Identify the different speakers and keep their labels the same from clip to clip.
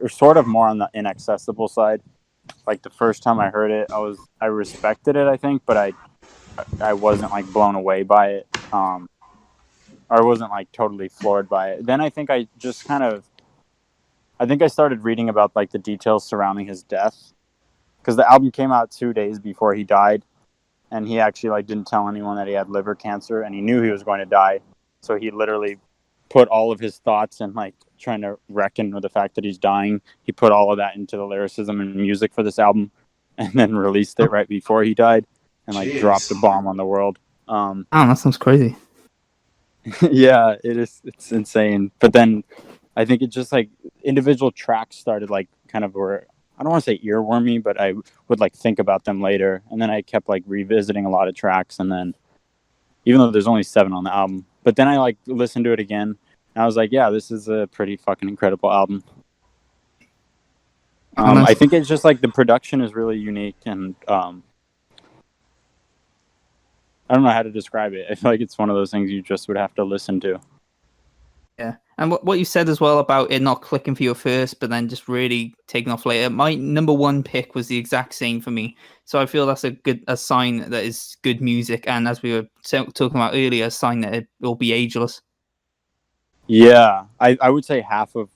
Speaker 1: or sort of more on the inaccessible side. Like the first time I heard it, I respected it, I think, but I wasn't like blown away by it. Or I wasn't like totally floored by it. Then I think I think I started reading about like the details surrounding his death, because the album came out 2 days before he died, and he actually like didn't tell anyone that he had liver cancer, and he knew he was going to die, so he literally put all of his thoughts and like trying to reckon with the fact that he's dying. He put all of that into the lyricism and music for this album, and then released it right before he died, and like dropped a
Speaker 2: Jeez.
Speaker 1: bomb on the world.
Speaker 3: Oh, that sounds crazy.
Speaker 1: Yeah, it is. It's insane. But then I think it just like individual tracks started like kind of were, I don't want to say earwormy, but I would like think about them later, and then I kept like revisiting a lot of tracks, and then even though there's only 7 on the album, but then I like listened to it again, and I was like, yeah, this is a pretty fucking incredible album. I think it's just like the production is really unique, and I don't know how to describe it. I feel like it's one of those things you just would have to listen to.
Speaker 3: Yeah, and what you said as well about it not clicking for you first, but then just really taking off later. My number 1 pick was the exact same for me, so I feel that's a sign that is good music, and as we were talking about earlier, a sign that it will be ageless.
Speaker 1: Yeah, I would say half of,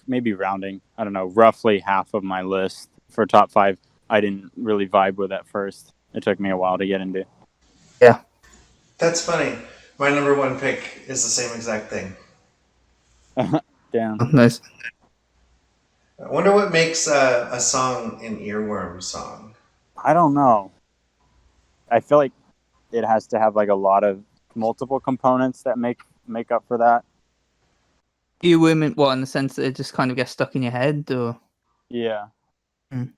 Speaker 1: maybe rounding, I don't know, roughly half of my list for top 5, I didn't really vibe with at first. It took me a while to get into.
Speaker 3: Yeah,
Speaker 2: That's funny. My number 1 pick is the same exact thing.
Speaker 1: Damn.
Speaker 3: nice.
Speaker 2: I wonder what makes a song an earworm song.
Speaker 1: I don't know. I feel like it has to have like a lot of multiple components that make up for that.
Speaker 3: You women, what, in the sense that it just kind of gets stuck in your head, or?
Speaker 1: Yeah.
Speaker 2: We're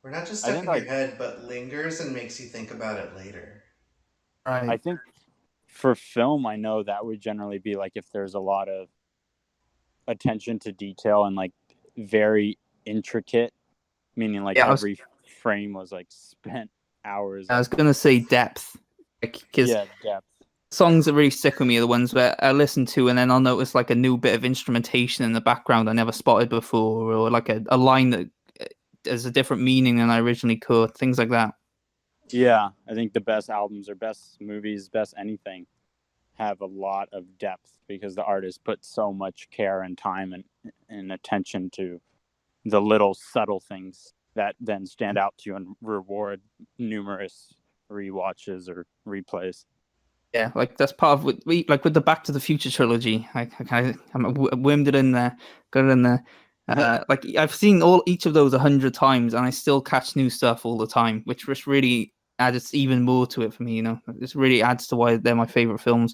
Speaker 2: not just
Speaker 1: I
Speaker 2: stuck
Speaker 1: think
Speaker 2: in your
Speaker 1: like
Speaker 2: head, but lingers and makes you think about it later.
Speaker 3: Right.
Speaker 1: I think for film, I know that would generally be like if there's a lot of attention to detail and like very intricate, meaning like every frame was like spent hours.
Speaker 3: I was gonna say depth, because
Speaker 1: depth.
Speaker 3: songs that really stick with me are the ones where I listen to and then I'll notice like a new bit of instrumentation in the background I never spotted before, or like a line that has a different meaning than I originally could, things like that.
Speaker 1: Yeah, I think the best albums or best movies, best anything, have a lot of depth because the artist put so much care and time and attention to the little subtle things that then stand out to you and reward numerous rewatches or replays.
Speaker 3: Yeah, like that's part of what we like with the Back to the Future trilogy. I whimmed it in there, got it in there. Like I've seen each of those 100 times, and I still catch new stuff all the time, which just really adds even more to it for me. You know, this really adds to why they're my favorite films.